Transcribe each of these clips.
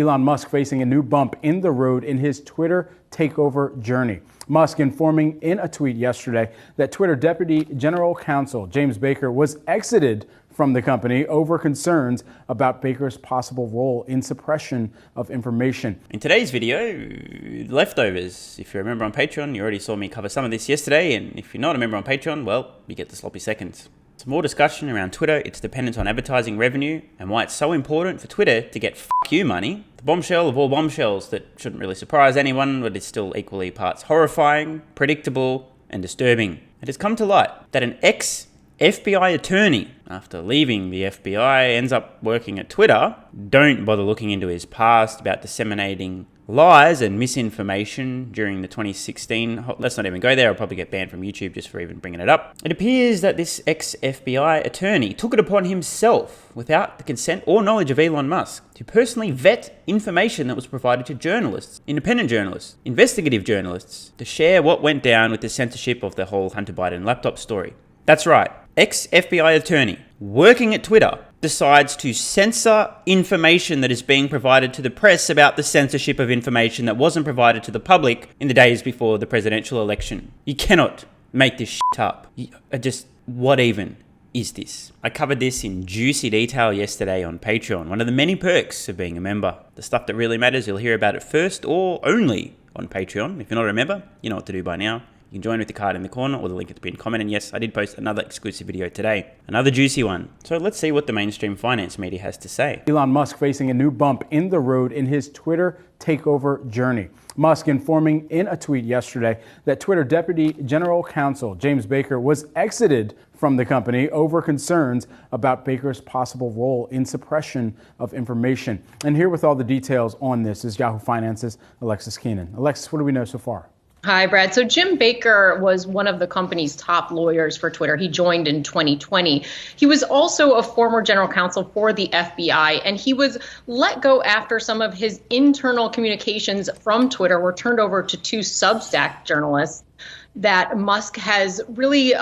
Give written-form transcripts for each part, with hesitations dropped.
Elon Musk facing a new bump in the road in his Twitter takeover journey. Musk informing in a tweet yesterday that Twitter Deputy General Counsel James Baker was exited from the company over concerns about Baker's possible role in suppression of information. In today's video, leftovers. If you're a member on Patreon, you already saw me cover some of this yesterday, and if you're not a member on Patreon, well, you get the sloppy seconds. Some more discussion around Twitter, its dependence on advertising revenue, and why it's so important for Twitter to get fuck you money. The bombshell of all bombshells that shouldn't really surprise anyone, but is still equally parts horrifying, predictable, and disturbing. It has come to light that an ex-FBI attorney, after leaving the FBI, ends up working at Twitter. Don't bother looking into his past about disseminating lies and misinformation during the 2016. Let's not even go there. I'll probably get banned from YouTube just for even bringing it up. It appears that this ex-FBI attorney took it upon himself, without the consent or knowledge of Elon Musk, to personally vet information that was provided to journalists, independent journalists, investigative journalists, to share what went down with the censorship of the whole Hunter Biden laptop story. That's right. Ex-FBI attorney working at Twitter decides to censor information that is being provided to the press about the censorship of information that wasn't provided to the public in the days before the presidential election. You cannot make this shit up. What even is this? I covered this in juicy detail yesterday on Patreon, one of the many perks of being a member. The stuff that really matters, you'll hear about it first or only on Patreon. If you're not a member, you know what to do by now. You can join with the card in the corner or the link at the pinned comment. And yes, I did post another exclusive video today. Another juicy one. So let's see what the mainstream finance media has to say. Elon Musk facing a new bump in the road in his Twitter takeover journey. Musk informing in a tweet yesterday that Twitter Deputy General Counsel James Baker was exited from the company over concerns about Baker's possible role in suppression of information. And here with all the details on this is Yahoo Finance's Alexis Keenan. Alexis, what do we know so far? Hi, Brad. So Jim Baker was one of the company's top lawyers for Twitter. He joined in 2020. He was also a former general counsel for the FBI, and he was let go after some of his internal communications from Twitter were turned over to two Substack journalists that Musk has really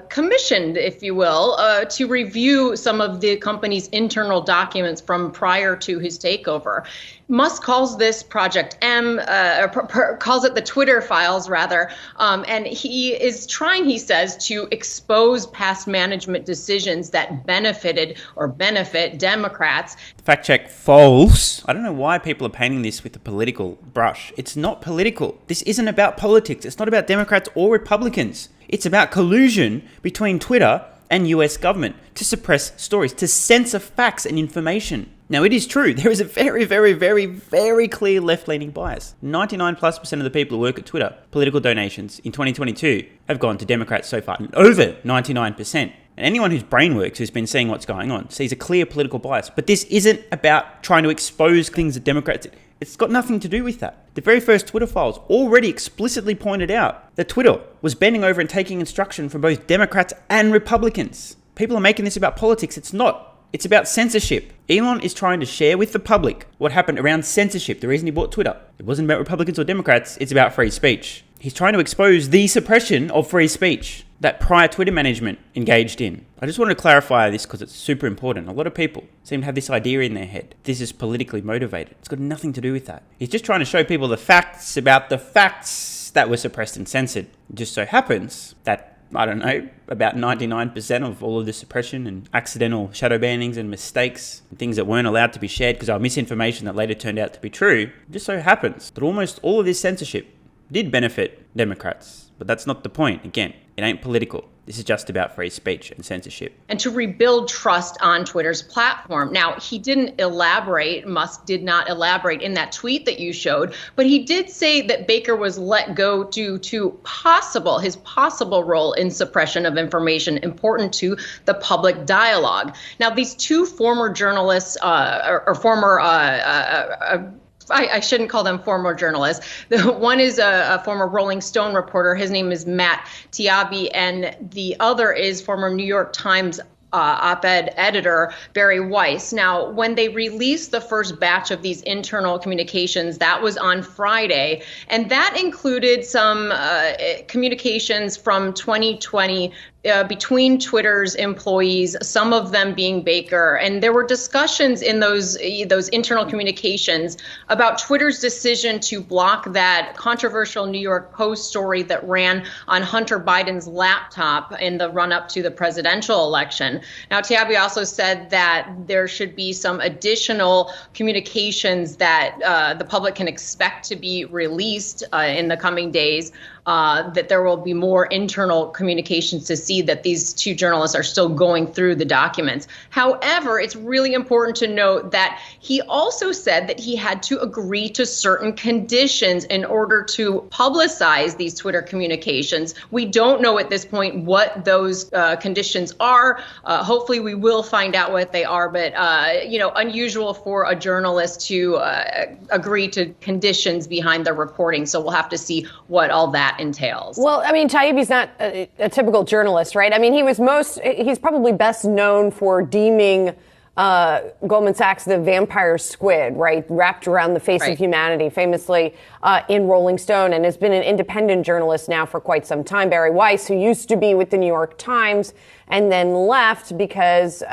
commissioned, if you will, to review some of the company's internal documents from prior to his takeover. Musk calls this Project M, calls it the Twitter files, rather, and he is trying, he says, to expose past management decisions that benefited or benefit Democrats. Fact check, false. I don't know why people are painting this with a political brush. It's not political. This isn't about politics. It's not about Democrats or Republicans. It's about collusion between Twitter and US government to suppress stories, to censor facts and information. Now, it is true, there is a very, very, very, very clear left-leaning bias. 99+% of the people who work at Twitter, political donations in 2022 have gone to Democrats so far, over 99%. And anyone whose brain works, who's been seeing what's going on, sees a clear political bias. But this isn't about trying to expose things that Democrats... It's got nothing to do with that. The very first Twitter files already explicitly pointed out that Twitter was bending over and taking instruction from both Democrats and Republicans. People are making this about politics. It's not. It's about censorship. Elon is trying to share with the public what happened around censorship. The reason he bought Twitter. It wasn't about Republicans or Democrats. It's about free speech. He's trying to expose the suppression of free speech that prior Twitter management engaged in. I just want to clarify this because it's super important. A lot of people seem to have this idea in their head. This is politically motivated. It's got nothing to do with that. He's just trying to show people the facts about the facts that were suppressed and censored. It just so happens that, I don't know, about 99% of all of the suppression and accidental shadow bannings and mistakes and things that weren't allowed to be shared because of misinformation that later turned out to be true, it just so happens that almost all of this censorship did benefit Democrats. But that's not the point. Again, it ain't political. This is just about free speech and censorship. And to rebuild trust on Twitter's platform. Now, he didn't elaborate, Musk did not elaborate in that tweet that you showed, but he did say that Baker was let go due to his possible role in suppression of information important to the public dialogue. Now, these two former journalists, I shouldn't call them former journalists. One is a former Rolling Stone reporter. His name is Matt Taibbi, and the other is former New York Times op-ed editor Barry Weiss. Now, when they released the first batch of these internal communications, that was on Friday, and that included some communications from 2020 between Twitter's employees, some of them being Baker. And there were discussions in those internal communications about Twitter's decision to block that controversial New York Post story that ran on Hunter Biden's laptop in the run-up to the presidential election. Now, Tabby also said that there should be some additional communications that the public can expect to be released in the coming days. That there will be more internal communications to see that these two journalists are still going through the documents. However, it's really important to note that he also said that he had to agree to certain conditions in order to publicize these Twitter communications. We don't know at this point what those conditions are. Hopefully we will find out what they are, but unusual for a journalist to agree to conditions behind their reporting. So we'll have to see what all that entails. Well, I mean, Taibbi's not a typical journalist, right? I mean, he's probably best known for deeming Goldman Sachs the vampire squid, right? Wrapped around the face of humanity, famously in Rolling Stone, and has been an independent journalist now for quite some time. Barry Weiss, who used to be with the New York Times and then left because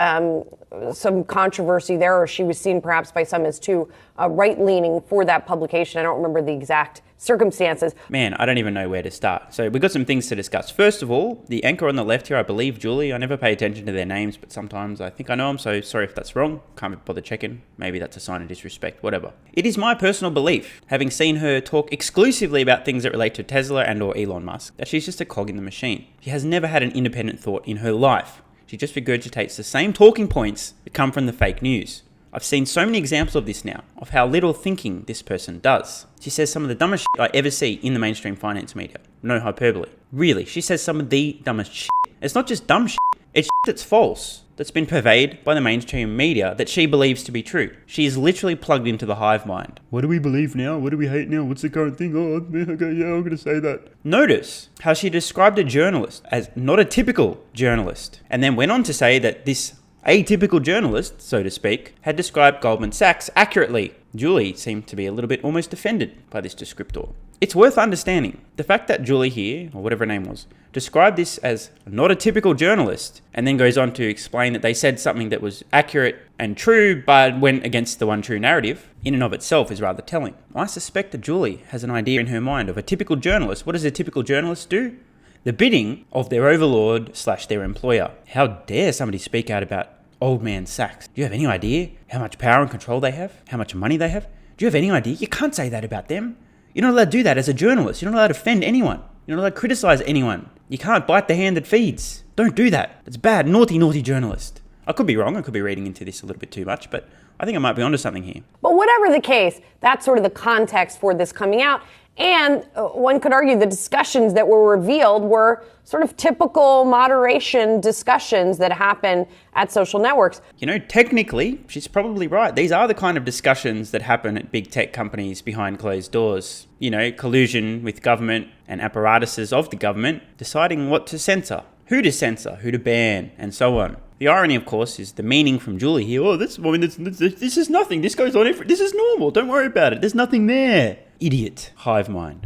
some controversy there, or she was seen perhaps by some as too right-leaning for that publication. I don't remember the exact circumstances. Man, I don't even know where to start. So we've got some things to discuss. First of all, the anchor on the left here, I believe Julie. I never pay attention to their names, but sometimes I think I know them, so sorry if that's wrong. Can't bother checking. Maybe that's a sign of disrespect, whatever. It is my personal belief, having seen her talk exclusively about things that relate to Tesla and or Elon Musk, that she's just a cog in the machine. She has never had an independent thought in her life. She just regurgitates the same talking points that come from the fake news. I've seen so many examples of this now, of how little thinking this person does. She says some of the dumbest shit I ever see in the mainstream finance media. No hyperbole. Really, she says some of the dumbest shit. It's not just dumb shit, it's shit that's false, that's been purveyed by the mainstream media that she believes to be true. She is literally plugged into the hive mind. What do we believe now? What do we hate now? What's the current thing? Oh, okay, yeah, I'm going to say that. Notice how she described a journalist as not a typical journalist, and then went on to say that this atypical journalist, so to speak, had described Goldman Sachs accurately. Julie seemed to be a little bit almost offended by this descriptor. It's worth understanding the fact that Julie here, or whatever her name was, described this as not a typical journalist, and then goes on to explain that they said something that was accurate and true, but went against the one true narrative, in and of itself is rather telling. I suspect that Julie has an idea in her mind of a typical journalist. What does a typical journalist do? The bidding of their overlord / their employer. How dare somebody speak out about old man Sachs? Do you have any idea how much power and control they have? How much money they have? Do you have any idea? You can't say that about them. You're not allowed to do that as a journalist. You're not allowed to offend anyone. You're not allowed to criticize anyone. You can't bite the hand that feeds. Don't do that. It's bad. Naughty, naughty journalist. I could be wrong. I could be reading into this a little bit too much, but I think I might be onto something here. But whatever the case, that's sort of the context for this coming out. And one could argue the discussions that were revealed were sort of typical moderation discussions that happen at social networks. You know, technically, she's probably right. These are the kind of discussions that happen at big tech companies behind closed doors. You know, collusion with government and apparatuses of the government, deciding what to censor, who to ban, and so on. The irony, of course, is the meaning from Julie here. Oh, this is nothing. This goes on. This is normal. Don't worry about it. There's nothing there. Idiot. Hive mind.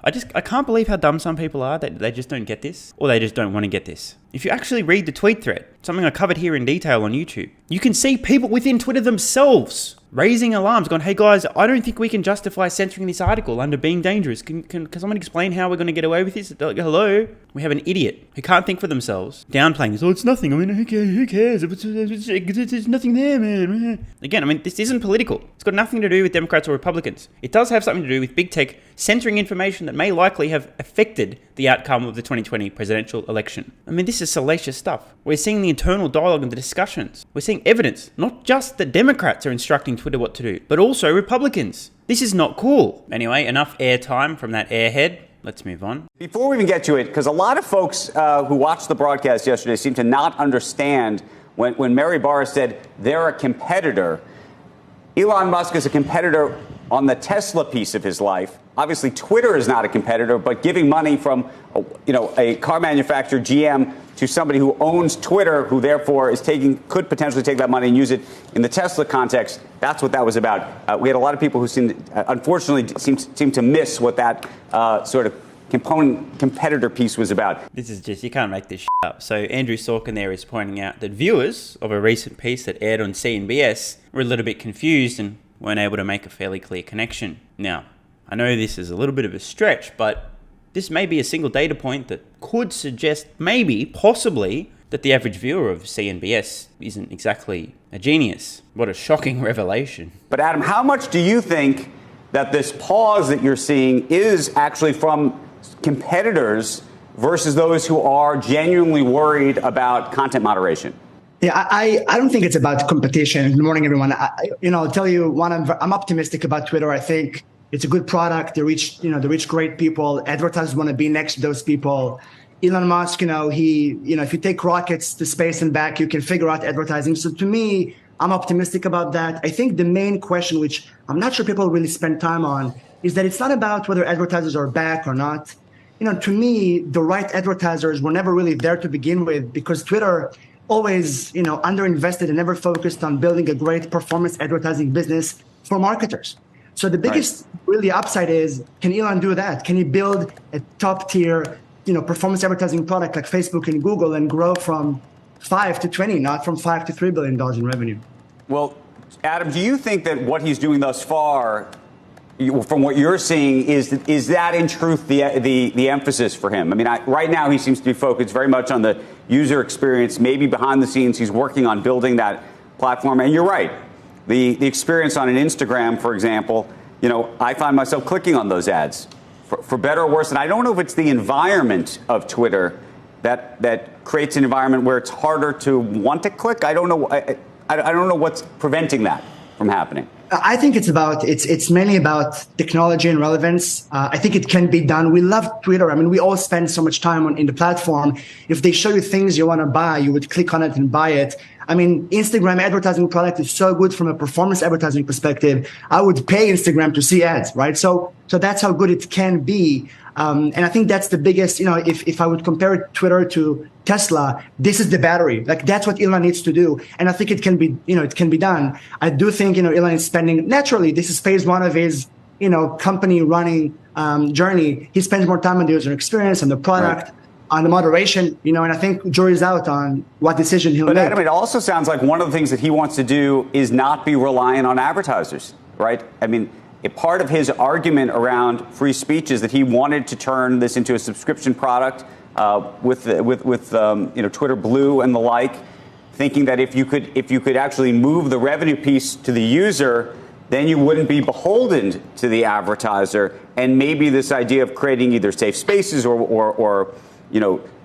I can't believe how dumb some people are that they just don't get this, or they just don't want to get this. If you actually read the tweet thread, something I covered here in detail on YouTube, you can see people within Twitter themselves raising alarms, going, hey guys, I don't think we can justify censoring this article under being dangerous. Can someone explain how we're going to get away with this? Hello? We have an idiot who can't think for themselves, downplaying this. Oh, it's nothing. I mean, who cares? There's nothing there, man. Again, I mean, this isn't political. It's got nothing to do with Democrats or Republicans. It does have something to do with big tech censoring information that may likely have affected the outcome of the 2020 presidential election. I mean, this is salacious stuff. We're seeing the internal dialogue and the discussions. We're seeing evidence, not just that Democrats are instructing Twitter what to do, but also Republicans. This is not cool. Anyway, enough airtime from that airhead. Let's move on. Before we even get to it, because a lot of folks who watched the broadcast yesterday seem to not understand when Mary Barra said they're a competitor. Elon Musk is a competitor on the Tesla piece of his life. Obviously, Twitter is not a competitor, but giving money from, a car manufacturer, GM, to somebody who owns Twitter, who therefore could potentially take that money and use it in the Tesla context. That's what that was about. We had a lot of people who unfortunately seem to miss what that sort of competitor piece was about. This is just, you can't make this shit up. So Andrew Sorkin there is pointing out that viewers of a recent piece that aired on CNBC were a little bit confused and weren't able to make a fairly clear connection. Now, I know this is a little bit of a stretch, but this may be a single data point that could suggest maybe, possibly, that the average viewer of CNBC isn't exactly a genius. What a shocking revelation. But Adam, how much do you think that this pause that you're seeing is actually from competitors versus those who are genuinely worried about content moderation? Yeah, I don't think it's about competition. Good morning, everyone. I'll tell you one. I'm optimistic about Twitter. I think it's a good product. They reach great people. Advertisers want to be next to those people. Elon Musk, if you take rockets to space and back, you can figure out advertising. So to me, I'm optimistic about that. I think the main question, which I'm not sure people really spend time on, is that it's not about whether advertisers are back or not. To me, the right advertisers were never really there to begin with because Twitter always, underinvested and never focused on building a great performance advertising business for marketers. So the biggest really upside is, can Elon do that? Can he build a top tier, performance advertising product like Facebook and Google and grow from 5 to 20, not from $5 to $3 billion in revenue? Well, Adam, do you think that what he's doing thus far, from what you're seeing, is that in truth the emphasis for him? I mean, right now he seems to be focused very much on the user experience. Maybe behind the scenes he's working on building that platform. And you're right. The experience on an Instagram, for example, I find myself clicking on those ads for better or worse. And I don't know if it's the environment of Twitter that creates an environment where it's harder to want to click. I don't know. I don't know what's preventing that from happening. I think it's mainly about technology and relevance. I think it can be done. We love Twitter. I mean, we all spend so much time in the platform. If they show you things you want to buy, you would click on it and buy it. I mean, Instagram advertising product is so good from a performance advertising perspective. I would pay Instagram to see ads, right? So that's how good it can be. And I think that's the biggest, if I would compare Twitter to Tesla, this is the battery. Like that's what Elon needs to do. And I think it can be, it can be done. I do think, Elon is spending, naturally, this is phase one of his, company running journey. He spends more time on the user experience and the product. Right. On the moderation, and I think jury's out on what decision he'll make. But Adam, it also sounds like one of the things that he wants to do is not be reliant on advertisers, right? I mean, a part of his argument around free speech is that he wanted to turn this into a subscription product with Twitter Blue and the like, thinking that if you could actually move the revenue piece to the user, then you wouldn't be beholden to the advertiser, and maybe this idea of creating either safe spaces or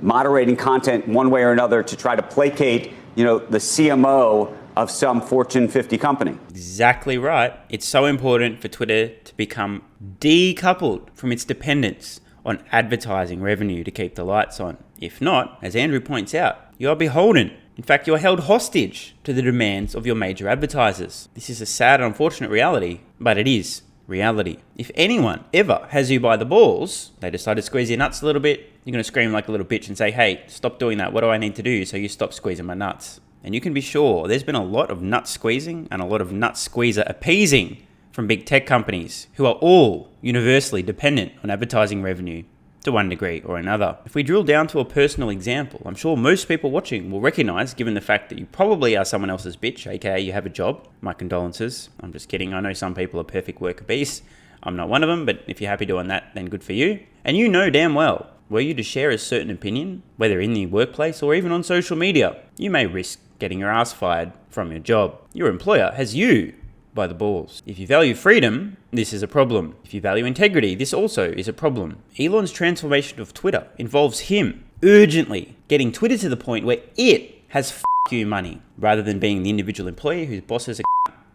moderating content one way or another to try to placate, the CMO of some Fortune 50 company. Exactly right. It's so important for Twitter to become decoupled from its dependence on advertising revenue to keep the lights on. If not, as Andrew points out, you are beholden. In fact, you are held hostage to the demands of your major advertisers. This is a sad and unfortunate reality, but it is reality. If anyone ever has you by the balls, they decide to squeeze your nuts a little bit, you're going to scream like a little bitch and say, hey, stop doing that. What do I need to do so you stop squeezing my nuts? And you can be sure there's been a lot of nut squeezing and a lot of nut squeezer appeasing from big tech companies who are all universally dependent on advertising revenue to one degree or another. If we drill down to a personal example, I'm sure most people watching will recognize, given the fact that you probably are someone else's bitch, aka you have a job. My condolences. I'm just kidding. I know some people are perfect worker bees. I'm not one of them, but if you're happy doing that, then good for you. And you know damn well, were you to share a certain opinion, whether in the workplace or even on social media, you may risk getting your ass fired from your job. Your employer has you by the balls. If you value freedom, this is a problem. If you value integrity, this also is a problem. Elon's transformation of Twitter involves him urgently getting Twitter to the point where it has f*** you money, rather than being the individual employee whose boss is a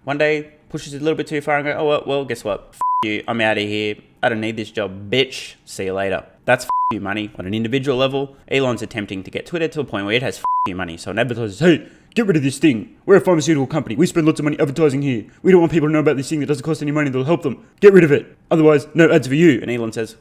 one day pushes it a little bit too far and go, oh, well, guess what? F*** you, I'm out of here. I don't need this job, bitch. See you later. That's f*** you money. On an individual level, Elon's attempting to get Twitter to a point where it has f*** you money. So an advertiser says, hey, get rid of this thing. We're a pharmaceutical company. We spend lots of money advertising here. We don't want people to know about this thing that doesn't cost any money that'll help them. Get rid of it. Otherwise, no ads for you. And Elon says,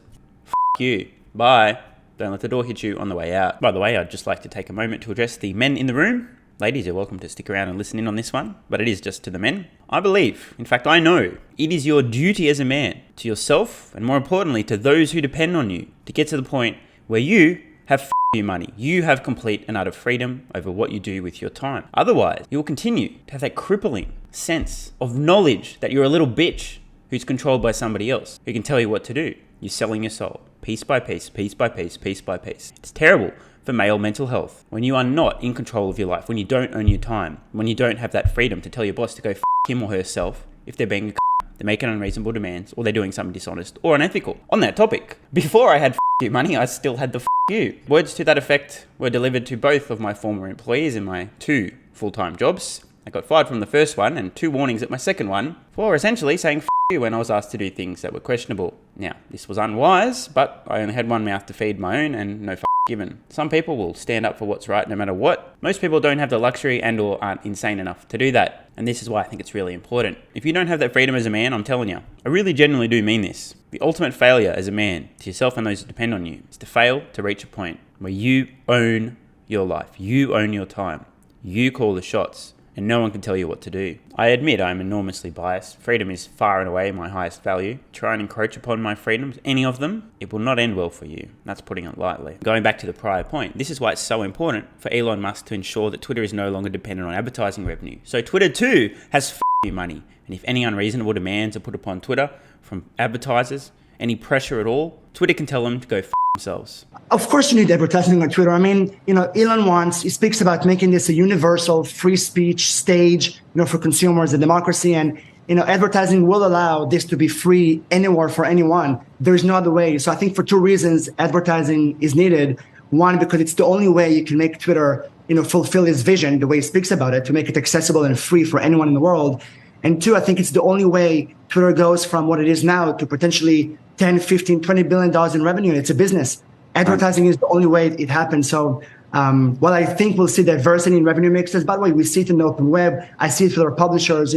f*** you. Bye. Don't let the door hit you on the way out. By the way, I'd just like to take a moment to address the men in the room. Ladies, you're welcome to stick around and listen in on this one, but it is just to the men. I believe, in fact I know, it is your duty as a man, to yourself, and more importantly to those who depend on you, to get to the point where you have your money. You have complete and utter freedom over what you do with your time. Otherwise, you will continue to have that crippling sense of knowledge that you're a little bitch who's controlled by somebody else, who can tell you what to do. You're selling your soul, piece by piece, piece by piece, piece by piece. It's terrible for male mental health when you are not in control of your life, when you don't own your time, when you don't have that freedom to tell your boss to go him or herself if they're being they're making unreasonable demands, or they're doing something dishonest or unethical. On that topic, before I had you money, I still had the you. Words to that effect were delivered to both of my former employees in my 2 full-time jobs. I got fired from the first one and 2 warnings at my second one for essentially saying you when I was asked to do things that were questionable. Now, this was unwise, but I only had one mouth to feed my own and no given. Some people will stand up for what's right no matter what. Most people don't have the luxury and or aren't insane enough to do that. And this is why I think it's really important. If you don't have that freedom as a man, I'm telling you, I really genuinely do mean this. The ultimate failure as a man, to yourself and those who depend on you, is to fail to reach a point where you own your life. You own your time. You call the shots. And no one can tell you what to do. I admit I'm enormously biased. Freedom is far and away my highest value. Try and encroach upon my freedoms, any of them, it will not end well for you. That's putting it lightly. Going back to the prior point, this is why it's so important for Elon Musk to ensure that Twitter is no longer dependent on advertising revenue. So Twitter too has you money. And if any unreasonable demands are put upon Twitter from advertisers, any pressure at all, Twitter can tell them to go themselves. Of course you need advertising on Twitter. I mean, Elon he speaks about making this a universal free speech stage, for consumers, a democracy. And, advertising will allow this to be free anywhere for anyone. There's no other way. So I think for 2 reasons, advertising is needed. One, because it's the only way you can make Twitter, fulfill his vision, the way he speaks about it, to make it accessible and free for anyone in the world. And 2, I think it's the only way Twitter goes from what it is now to potentially 10, 15, $20 billion in revenue. It's a business. Advertising is the only way it happens. So while I think we'll see diversity in revenue mixes, by the way, we see it in the open web. I see it with our publishers.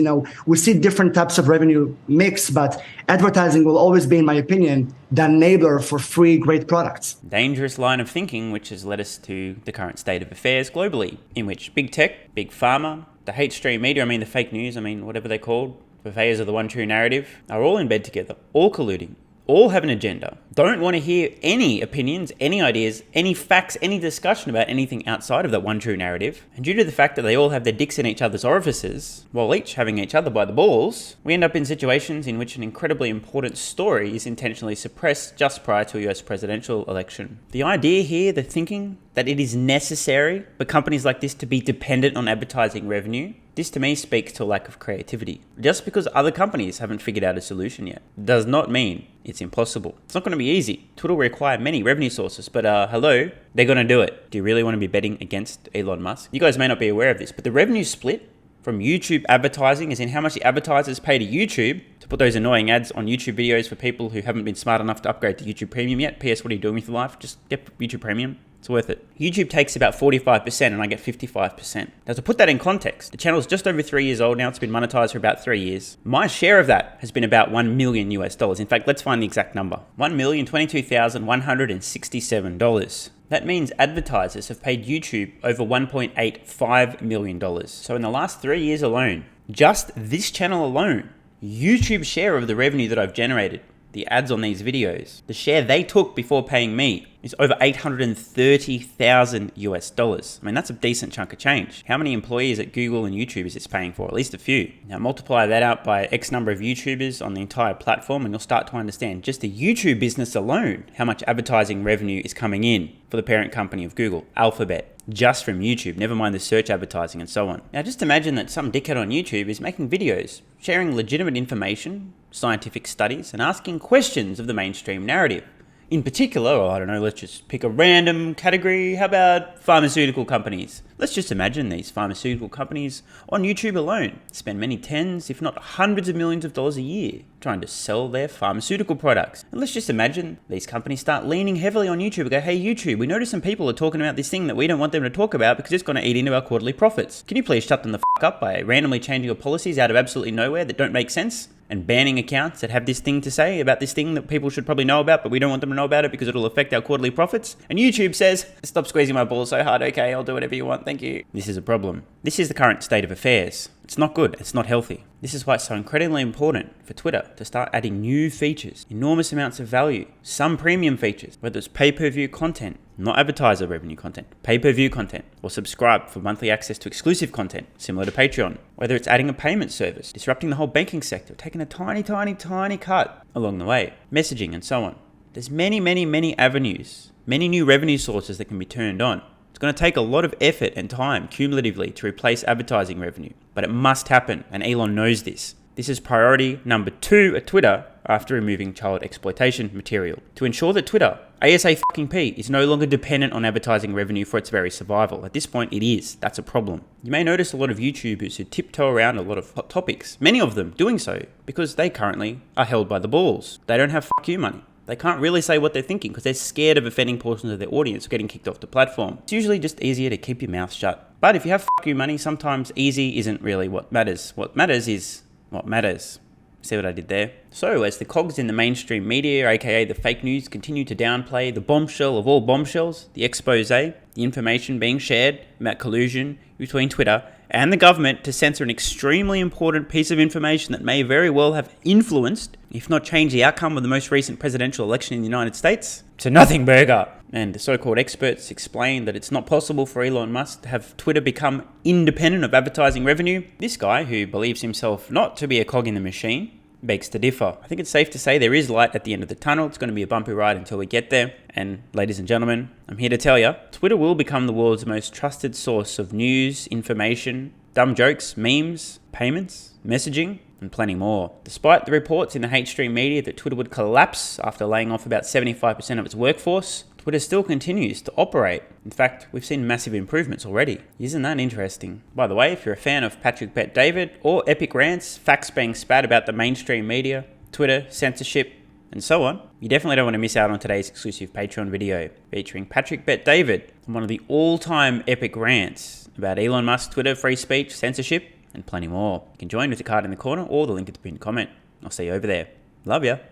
We see different types of revenue mix, but advertising will always be, in my opinion, the enabler for free, great products. Dangerous line of thinking, which has led us to the current state of affairs globally, in which big tech, big pharma, the hate stream media, the fake news, whatever they're called, purveyors of the one true narrative, are all in bed together, all colluding, all have an agenda, don't want to hear any opinions, any ideas, any facts, any discussion about anything outside of that one true narrative. And due to the fact that they all have their dicks in each other's orifices, while each having each other by the balls, we end up in situations in which an incredibly important story is intentionally suppressed just prior to a US presidential election. The idea here, the thinking that it is necessary for companies like this to be dependent on advertising revenue, this to me speaks to a lack of creativity. Just because other companies haven't figured out a solution yet does not mean it's impossible. It's not going to be easy. Twitter will require many revenue sources, but hello, they're going to do it. Do you really want to be betting against Elon Musk? You guys may not be aware of this, but the revenue split from YouTube advertising, as in how much the advertisers pay to YouTube to put those annoying ads on YouTube videos for people who haven't been smart enough to upgrade to YouTube Premium yet. PS, what are you doing with your life? Just get YouTube Premium. It's worth it. YouTube takes about 45% and I get 55%. Now to put that in context, the channel's just over 3 years old now. It's been monetized for about 3 years. My share of that has been about $1 million US. In fact, let's find the exact number. $1,022,167. That means advertisers have paid YouTube over $1.85 million. So in the last 3 years alone, just this channel alone, YouTube's share of the revenue that I've generated, the ads on these videos, the share they took before paying me is over $830,000 US. That's a decent chunk of change. How many employees at Google and YouTube is this paying for? At least a few. Now multiply that out by X number of YouTubers on the entire platform and you'll start to understand just the YouTube business alone, how much advertising revenue is coming in for the parent company of Google, Alphabet, just from YouTube, never mind the search advertising and so on. Now just imagine that some dickhead on YouTube is making videos, sharing legitimate information, scientific studies, and asking questions of the mainstream narrative. In particular, let's just pick a random category. How about pharmaceutical companies? Let's just imagine these pharmaceutical companies on YouTube alone spend many tens, if not hundreds of millions of dollars a year trying to sell their pharmaceutical products. And let's just imagine these companies start leaning heavily on YouTube and go, hey YouTube, we notice some people are talking about this thing that we don't want them to talk about because it's going to eat into our quarterly profits. Can you please shut them the fuck up by randomly changing your policies out of absolutely nowhere that don't make sense? and banning accounts that have this thing to say about this thing that people should probably know about, but we don't want them to know about it because it'll affect our quarterly profits. And YouTube says, stop squeezing my balls so hard, okay, I'll do whatever you want, thank you. This is a problem. This is the current state of affairs. It's not good, it's not healthy. This is why it's so incredibly important for Twitter to start adding new features, enormous amounts of value, some premium features, whether it's pay-per-view content, not advertiser revenue content, pay-per-view content, or subscribe for monthly access to exclusive content, similar to Patreon. Whether it's adding a payment service, disrupting the whole banking sector, taking a tiny cut along the way, messaging and so on. There's many avenues, many new revenue sources that can be turned on. It's going to take a lot of effort and time cumulatively to replace advertising revenue, but it must happen, and Elon knows this. This is priority number 2 at Twitter after removing child exploitation material, to ensure that Twitter, ASAP, is no longer dependent on advertising revenue for its very survival. At this point, it is. That's a problem. You may notice a lot of YouTubers who tiptoe around a lot of hot topics, many of them doing so because they currently are held by the balls. They don't have fuck you money. They can't really say what they're thinking because they're scared of offending portions of their audience or getting kicked off the platform. It's usually just easier to keep your mouth shut. But if you have fuck you money, sometimes easy isn't really what matters. What matters is what matters. See what I did there? So, as the cogs in the mainstream media, aka the fake news, continue to downplay the bombshell of all bombshells, the expose, the information being shared about collusion between Twitter and the government to censor an extremely important piece of information that may very well have influenced, if not changed, the outcome of the most recent presidential election in the United States, it's a nothing burger. And the so-called experts explain that it's not possible for Elon Musk to have Twitter become independent of advertising revenue. This guy, who believes himself not to be a cog in the machine, begs to differ. I think it's safe to say there is light at the end of the tunnel. It's going to be a bumpy ride until we get there. And ladies and gentlemen, I'm here to tell you, Twitter will become the world's most trusted source of news, information, dumb jokes, memes, payments, messaging, and plenty more. Despite the reports in the hate stream media that Twitter would collapse after laying off about 75% of its workforce, Twitter still continues to operate. In fact, we've seen massive improvements already. Isn't that interesting? By the way, if you're a fan of Patrick Bet David or epic rants, facts being spat about the mainstream media, Twitter, censorship, and so on, you definitely don't want to miss out on today's exclusive Patreon video featuring Patrick Bet David on one of the all-time epic rants about Elon Musk, Twitter, free speech, censorship, and plenty more. You can join with the card in the corner or the link at the pinned comment. I'll see you over there. Love ya.